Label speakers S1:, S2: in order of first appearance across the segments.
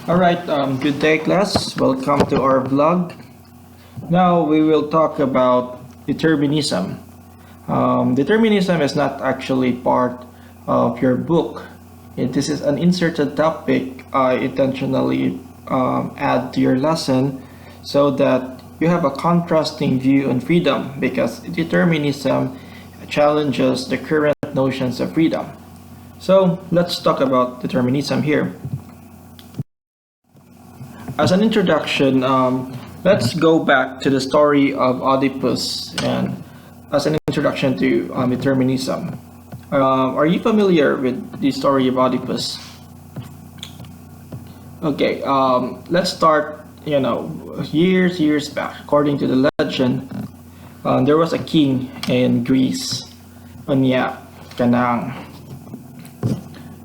S1: Alright, good day class. Welcome to our vlog. Now we will talk about determinism. Determinism is not actually part of your book. This is an inserted topic I intentionally add to your lesson so that you have a contrasting view on freedom, because determinism challenges the current notions of freedom. So let's talk about determinism here. As an introduction, let's go back to the story of Oedipus, and as an introduction to determinism. Are you familiar with the story of Oedipus? Okay, let's start, years back. According to the legend, there was a king in Greece. Unya, kanang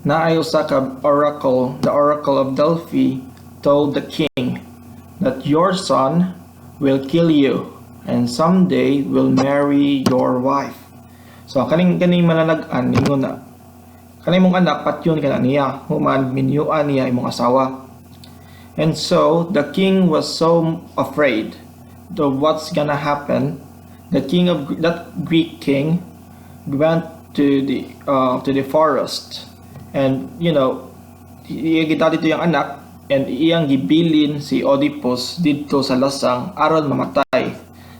S1: naay usa ka oracle, the oracle of Delphi, told the king that your son will kill you and someday will marry your wife. So kaning mananag-an ningon na kanay mong anak patyon kana niya, human minyuan niya imong asawa. And so the king was so afraid of what's gonna happen. The king of that Greek king went to the forest, and gita dito yung anak, and iyang gibilin si Oedipus dito sa lasang aron mamatay,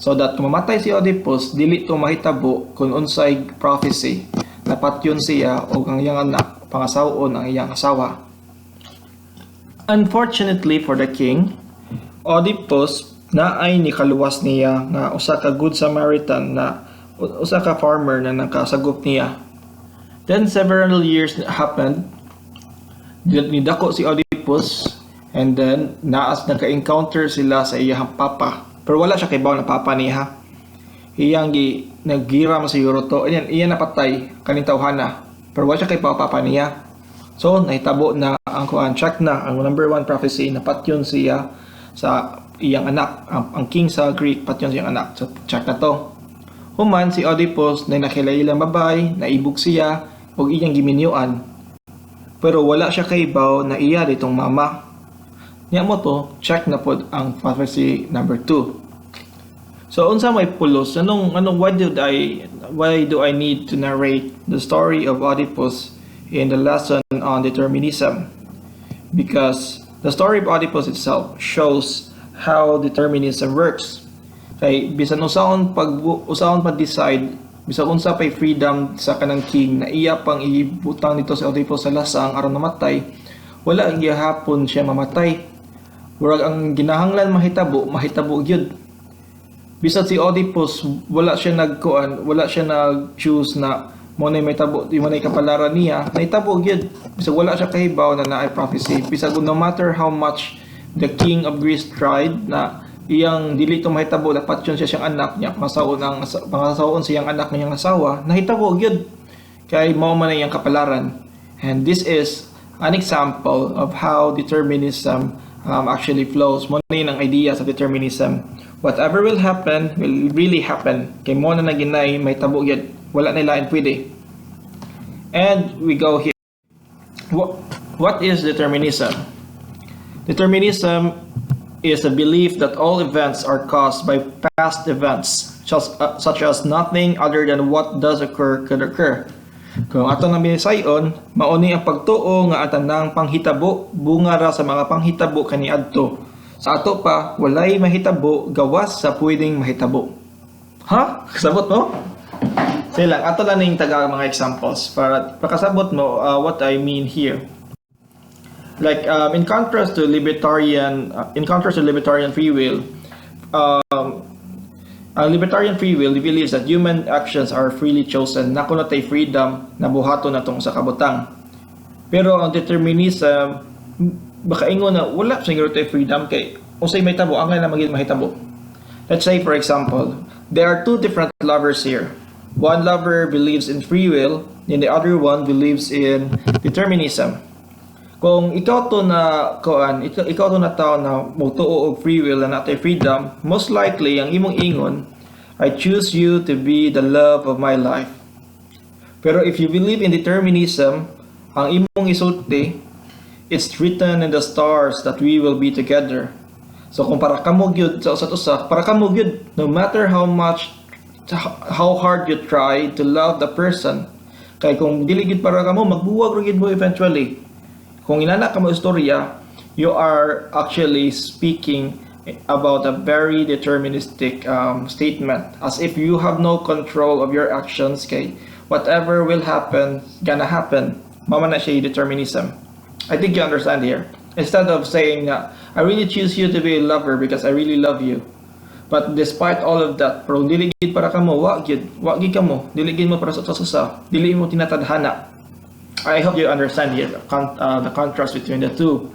S1: so that kung mamatay si Oedipus dili to mahitabo kung unsay prophecy na patyon siya o ang iyang anak pangasawon ang iyang asawa. Unfortunately for the king, Oedipus naay ni kaluwas niya nga usa ka good Samaritan, na usa ka farmer na nakasagop niya. Then several years happened, nidako si Oedipus, and then naka-encounter sila sa iyang papa, pero wala siya kaybaw na papa niya. Iyang naggiram sa Euroto, iyan napatay kaning tawhana, pero wala siya kaybaw papa niya. So nahitabo na ang check na ang number 1 prophecy na patyon siya sa iyang anak, ang king sa Greek patyon sa iyang anak. So check na to. Human si Oedipus na nakilailang babay, naibog siya og iyang giminyuan, pero wala siya kaybaw na iya ditong mama niya mo to. Check na pod ang prophecy number 2. So unsa may pulos, why do I need to narrate the story of Oedipus in the lesson on determinism? Because the story of Oedipus itself shows how determinism works. Kay bisan usaon pag-decide, bisan unsa pay freedom sa kanang king na iya pang ibutang dito sa Oedipus sa lasang aron mamatay, wala ang gihapon siya mamatay. Murag ang ginahanglan mahitabo gyud. Bisan si Oedipus wala siya nag-choose na mo na may tabo, di mo na kapalaran niya, nahitabo gyud. Bisan wala siya kahibaw na naay prophecy. Bisan no matter how much the king of Greece tried na iyang dili to mahitabo, dapat yun siya siyang anak niya, pangasawon siyang anak niyang asawa, nahitabo gyud kay mao man iyang kapalaran. And this is an example of how determinism actually flows. Mo na ang idea sa determinism. Whatever will happen will really happen. Kay mo na naginay mahitabo gyud, wala na lain pwede. And we go here. What is determinism? Determinism is a belief that all events are caused by past events, such as nothing other than what does occur could occur. Kung ato nang binisayon, mauni ang pagtuo nga atanang panghitabo bunga ra sa mga panghitabo kaniadto. Sa ato pa, walay mahitabo gawas sa pwedeng mahitabo. Ha? Kasabot mo? Sila, ato lang ning taga mga examples para pakasabot mo what I mean here. Like in contrast to libertarian free will, ang libertarian free will believes that human actions are freely chosen, na kuno tay freedom na buhaton natong sa kabutang. Pero ang determinism baka ingon na wala siguro tay freedom kay usay may tabo ang na maging mahitabo. Let's say for example, there are two different lovers here. One lover believes in free will, and the other one believes in determinism. Kung ikaw to na tao na motuo og free will na natay freedom, most likely ang imong ingon, I choose you to be the love of my life. Pero if you believe in determinism, ang imong isulti, It's written in the stars that we will be together. So kung para kamo gyud sa usa para kamo gyud, no matter how hard you try to love the person, kay kung dili gyud para kamo, magbuwag ra gyud mo eventually. Kung inana ka mo istorya, you are actually speaking about a very deterministic statement, as if you have no control of your actions, kay whatever will happen gonna happen. Mama na siya determinism. I think you understand here. Instead of saying I really choose you to be a lover because I really love you, but despite all of that, pero dili gid para kamo, wa gid kamo, dili gid mo para sa susa, dili mo tinatadhana. I hope you understand here the contrast between the two.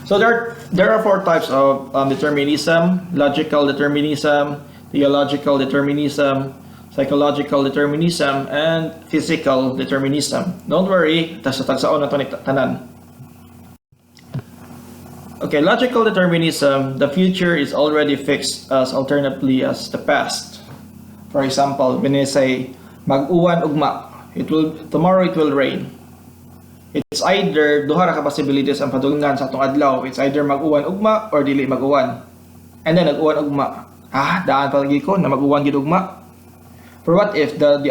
S1: So there are four types of determinism: logical determinism, theological determinism, psychological determinism, and physical determinism. Don't worry, tagsaon na to ni tanan. Okay, logical determinism, the future is already fixed as alternately as the past. For example, when they say mag-uwan ugma, tomorrow it will rain. It's either duha ra ka possibilities ang padulngan sa atong adlaw. It's either mag-uwan ugma or dili mag-uwan. And then nag-uwan ugma. Daan palagi ko na mag-uwan gid ugma. For what if the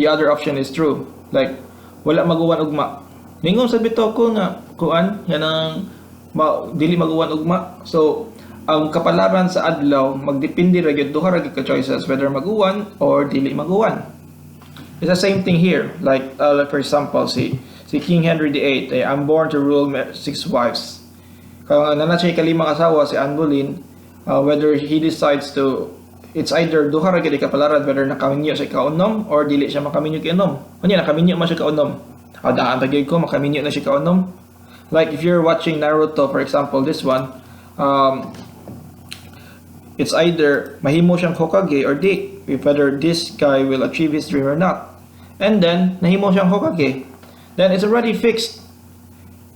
S1: other option is true? Like wala mag-uwan ugma. Ningon sa bitaw ko nga kuan yan ang dili mag-uwan ugma. So ang kapalaran sa adlaw magdepende ra gyud duha ra gyud ka choices whether mag-uwan or dili mag-uwan. It's the same thing here. Like for example, si King Henry VIII, I'm born to rule 6 wives. Kung nana siya kalimang asawa si Anne Boleyn, whether he decides to, it's either duha ra gyud kapalaran whether nakaminyo siya kaunom or dili siya makaminyo kaunom. Unya nakaminyo man siya kaunom. Daan tagid ko makaminyo na siya kaunom. Like if you're watching Naruto, for example, this one, it's either mahimo siyang Hokage or di, whether this guy will achieve his dream or not. And then nahimo siyang Hokage, then it's already fixed.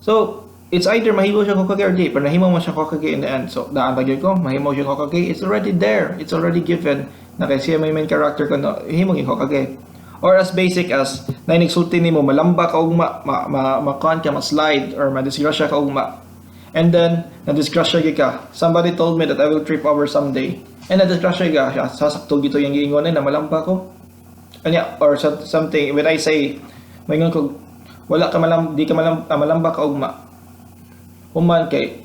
S1: So it's either mahimo siyang Hokage or di, pero nahimo mo siyang Hokage in the end. So daan tagid ko mahimo siyang Hokage, it's already there, it's already given na kay siya may main character ko no himo gyud Hokage. Or as basic as na inigsulti nimo malamba ka ugma, makuan ka ma-slide or madisgrasya ka ugma. And then, na-disgrasya ka. Somebody told me that I will trip over someday. And na-disgrasya ka. Sasakto gito yung giingon na malamba ko. Or something, when I say, mayroon ko, wala ka di ka malamba ka ugma. Human kay,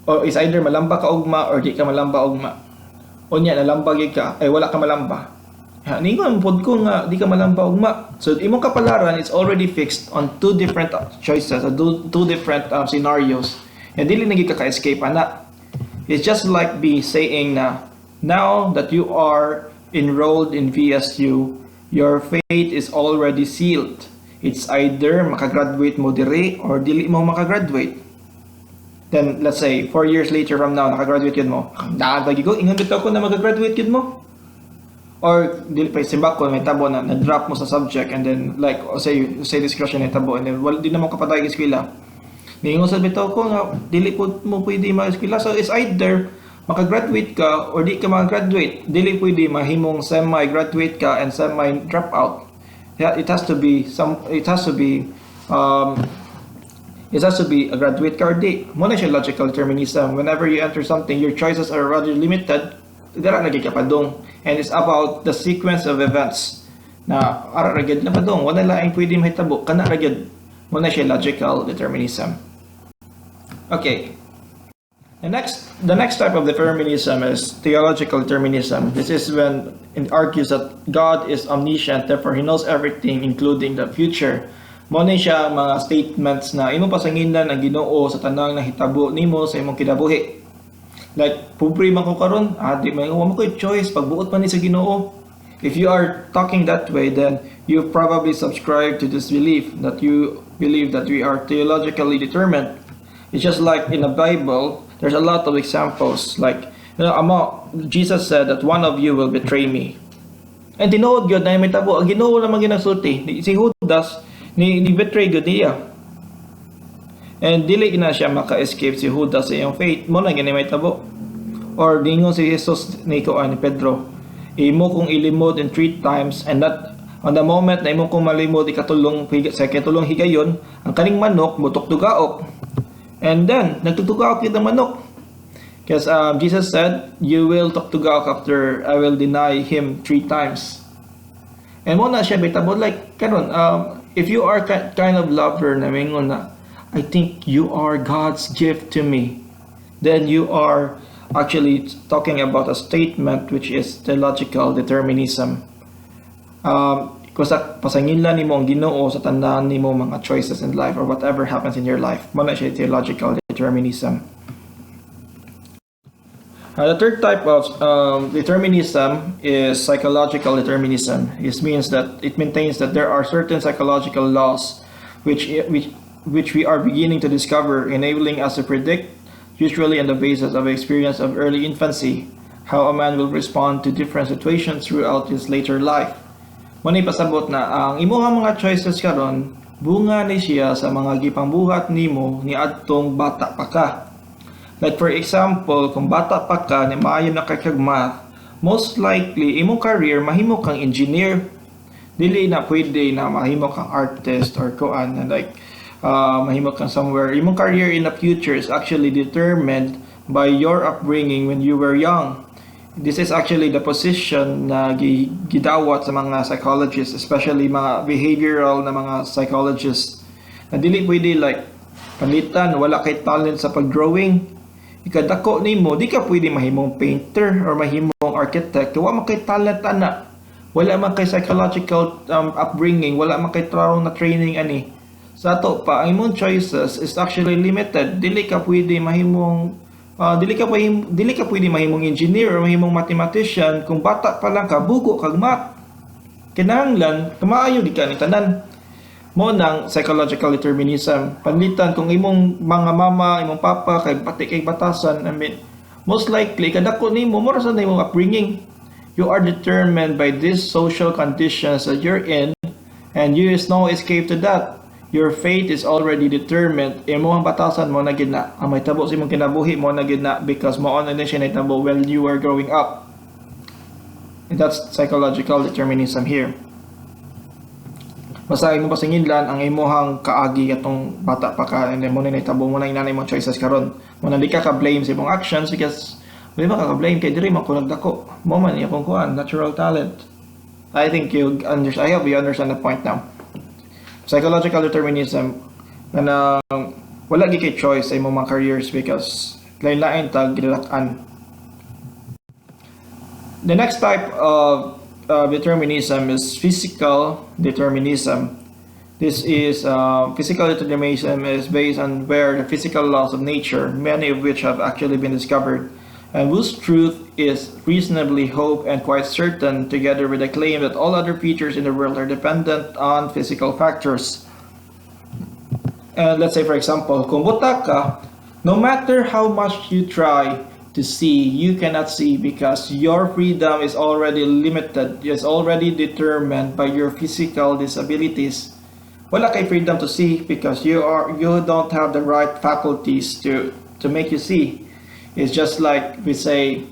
S1: or is either malamba ka ugma or di ka malamba ugma. Unya, nalamba ka, ay wala ka malamba. Ningon pod ko nga, di ka malamba ugma. So, imong kapalaran is already fixed on two different choices, two different scenarios. And dili nagi ka escape ana. It's just like me saying na, now that you are enrolled in VSU, your fate is already sealed. It's either makagraduate mo dire or dili mo makagraduate. Then, let's say, 4 years later from now, nakagraduate yun mo. Daan lagi ko, ingon bitaw ko na magagraduate yun mo. Or dili pa simbak ko may tabo na drop mo sa subject and then like say discussion ay tabo and then wala din naman kapatay sa eskwela. Ningon sa bitaw ko nga dili po mo pwede ma-eskwela. So it's either makagraduate ka or di ka makagraduate. Dili pwede mahimong semi-graduate ka and semi-drop out. Yeah, it has to be a graduate ka or di. Muna siya logical determinism. Whenever you enter something, your choices are rather limited. Dara lagi ka padong. And it's about the sequence of events na ara ragid na padong wala laing pwede mahitabo kana ragid mo na siya logical determinism. Okay, the next type of determinism is theological determinism. This is when it argues that God is omniscient, therefore He knows everything including the future. Mo na siya mga statements na imo pasangindan ang Ginoo sa tanang nahitabo nimo sa imong kinabuhi. Like, pobre man ko karon, di may mo ko choice pagbuot man ni sa Ginoo. If you are talking that way, then you probably subscribe to this belief that you believe that we are theologically determined. It's just like in the Bible, there's a lot of examples. Like, Jesus said that one of you will betray me. And tinuod gyud na may tabo, ang Ginoo naman ginasulti. Si Judas ni betray gyud niya. And dili na siya maka-escape si Judas sa iyong fate. Mo na gani may tabo. Or dingon si Jesus ni Pedro, imo kong ilimod in 3 times and not On the moment na imong kumalimot ikatulong sa katulong higayon, ang kaning manok mutok-tugaok. And then nagtugtugaok yun ang manok. Because Jesus said, you will tugaok after I will deny him 3 times. And mo na siya bitabo like karon if you are kind of lover na mingon na I think you are God's gift to me, then you are actually talking about a statement which is theological determinism. Kung sa pasangilan nimo ang Ginoo sa tandaan nimo mga choices in life or whatever happens in your life, mo na siya theological determinism. The third type of determinism is psychological determinism. This means that it maintains that there are certain psychological laws which we are beginning to discover, enabling us to predict, usually on the basis of experience of early infancy, how a man will respond to different situations throughout his later life. Manay pasabot na ang imuhang mga choices karon bunga ni siya sa mga gipangbuhat nimo ni adtong bata pa ka. Like for example, kung bata pa ka ni maayo na kay kag math, most likely imong career mahimo kang engineer. Dili na pwede na mahimo kang artist or kuan, like mahimo kang somewhere. Imong career in the future is actually determined by your upbringing when you were young. This is actually the position na gidawat sa mga psychologists, especially mga behavioral na mga psychologists. Na dili pwede like palitan, wala kay talent sa pagdrawing. Ikadako nimo, di ka pwede mahimong painter or mahimong architect. Wala man kay talent ana. Wala man kay psychological upbringing, wala man kay na training ani. Sa ato pa, ang imong choices is actually limited. Dili ka pwede mahimong dili ka pwede mahimong engineer or mahimong mathematician kung bata pa lang ka bugo kag math. Kinahanglan kamaayo di ka ni tanan. Mo nang psychological determinism. Panlitan kung imong mga mama, imong papa kay pati kay batasan, I mean, most likely kadako nimo mo ra sa imong upbringing. You are determined by these social conditions that you're in, and you is no escape to that. Your fate is already determined. Imong batasan mo na gid na. Ang may tabo sa imong kinabuhi mo na gid na because mo on na siya nahitabo while you were growing up. And that's psychological determinism here. Basta imong pasinginlan ang imong kaagi atong bata pa ka, and then mo na nahitabo mo na inanay mong choices karon. Mo na di ka blame sa imong actions because di ba ka blame kay diri man ko nagdako. Mo man iyang kuan natural talent. I hope you understand the point now. Psychological determinism na wala gi kay choice sa imong mga careers because lain-lain tag gilakan. The next type of determinism is physical determinism. This is physical determinism is based on where the physical laws of nature, many of which have actually been discovered, and whose truth is reasonably hoped and quite certain, together with the claim that all other features in the world are dependent on physical factors. And let's say for example, kung buta ka, no matter how much you try to see, you cannot see because your freedom is already limited, is already determined by your physical disabilities. Wala kay freedom to see because you don't have the right faculties to make you see. It's just like we say,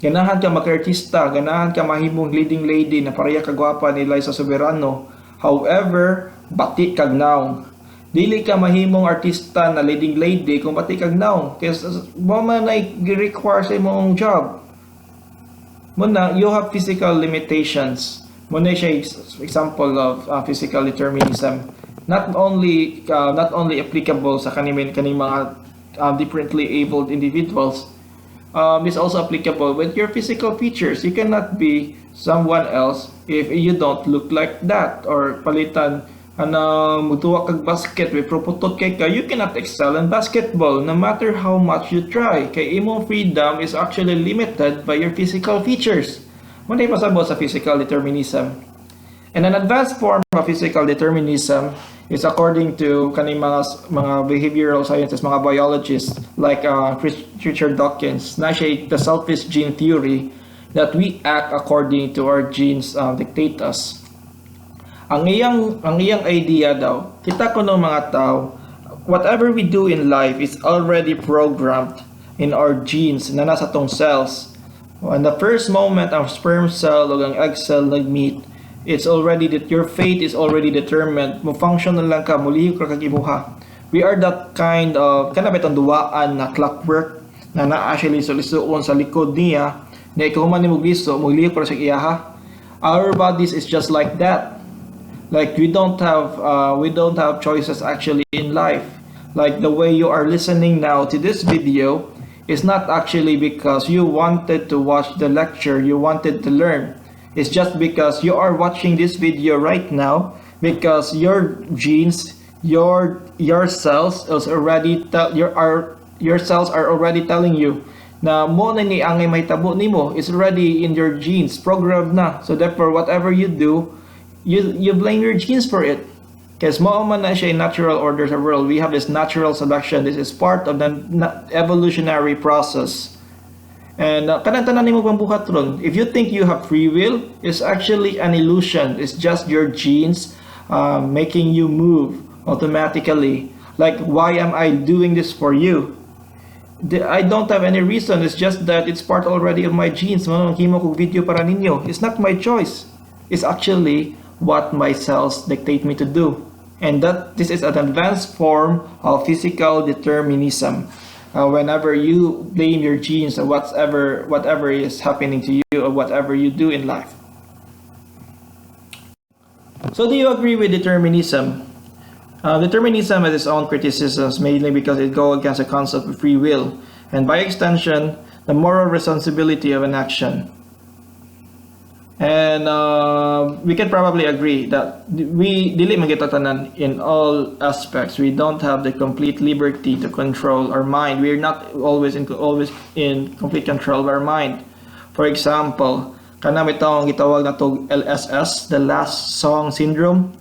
S1: ganahan ka mag-artista, ganahan ka mahimong leading lady na pareha kagwapa ni Liza Soberano. However, bati kag naong. Dili ka mahimong artista na leading lady kung bati kag naong. Kasi mo man ay require sa imong job. Muna, you have physical limitations. Muna siya example of physical determinism. Not only applicable sa kaning mga differently abled individuals, is also applicable with your physical features. You cannot be someone else if you don't look like that. Or palitan, mutuwa kag basket, with proputot kay ka, you cannot excel in basketball no matter how much you try. Kay imong freedom is actually limited by your physical features. Muna pasabot sa physical determinism. And an advanced form of physical determinism is according to kaning mga behavioral scientists, mga biologists like Richard Dawkins, na siya the selfish gene theory that we act according to our genes dictate us. Ang iyang idea daw, kita ko ng mga tao, whatever we do in life is already programmed in our genes na nasa tong cells. On the first moment ang sperm cell o ang egg cell nag-meet, It's already that your fate is already determined. Mo function na lang ka, mulihok ra kag imuha. We are that kind of kanabitang duwaan na clockwork na actually solisuon sa likod niya na ikaw man ni mugliso, mulihok ra sa iyaha. Our bodies is just like that. Like we don't have choices actually in life. Like the way you are listening now to this video is not actually because you wanted to watch the lecture, you wanted to learn. It's just because you are watching this video right now because your genes, your cells is already your cells are already telling you na mo na ni angay may tabo nimo is already in your genes, programmed na. So therefore whatever you do, you blame your genes for it. Because mo man na siya natural orders of world. We have this natural selection. This is part of the evolutionary process. And kanang-tanan nimo pambuhat ron. If you think you have free will, it's actually an illusion. It's just your genes making you move automatically. Like, why am I doing this for you? I don't have any reason. It's just that it's part already of my genes. Himo ko video para ninyo. It's not my choice. It's actually what my cells dictate me to do. And that this is an advanced form of physical determinism. Whenever you blame your genes or whatever is happening to you or whatever you do in life. So do you agree with determinism? Determinism has its own criticisms, mainly because it goes against the concept of free will, and by extension, the moral responsibility of an action. And we can probably agree that we dili man kita tanan in all aspects. We don't have the complete liberty to control our mind. We are not always in complete control of our mind. For example, kanang itong gitawag na to LSS, the last song syndrome.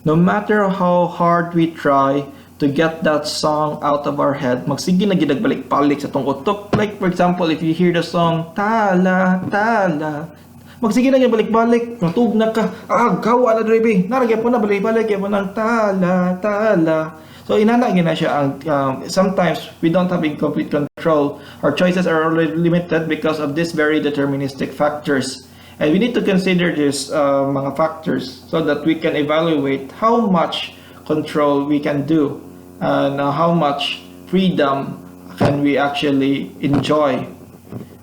S1: No matter how hard we try to get that song out of our head, magsige na gidagbalik-balik sa tong utok. Like for example, if you hear the song Tala Tala, magsige na balik-balik, natug na ka, gawa na drive, naragyan po na balik-balik, yan po ng tala, tala. So inana na siya ang, sometimes we don't have complete control. Our choices are already limited because of these very deterministic factors. And we need to consider these mga factors so that we can evaluate how much control we can do and how much freedom can we actually enjoy.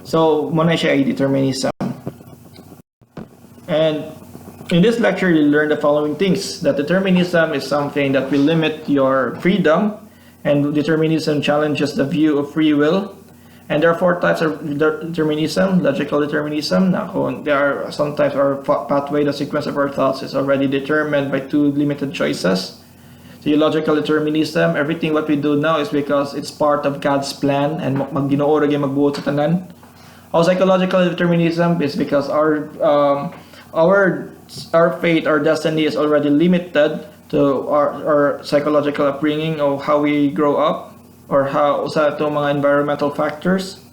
S1: So muna siya ay determinism. And in this lecture, you learn the following things: that determinism is something that will limit your freedom, and determinism challenges the view of free will. And there are 4 types of determinism: logical determinism. Now, there are sometimes our pathway, the sequence of our thoughts is already determined by 2 limited choices. Theological determinism: everything what we do now is because it's part of God's plan, and mag-Ginoo ra gyud magbuot sa tanan. Psychological determinism is because our fate, our destiny is already limited to our psychological upbringing or how we grow up or how sa ito mga environmental factors.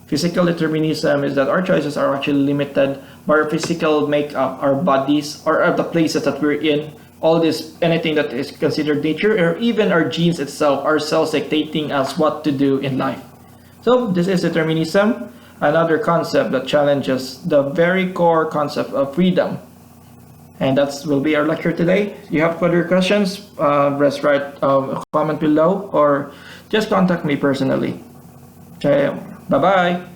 S1: Physical determinism is that our choices are actually limited by our physical makeup, our bodies, or the places that we're in. All this, anything that is considered nature, or even our genes itself, our cells dictating us what to do in life. So this is determinism. Another concept that challenges the very core concept of freedom. And that will be our lecture today. If you have further questions, just write a comment below or just contact me personally. Okay, bye-bye.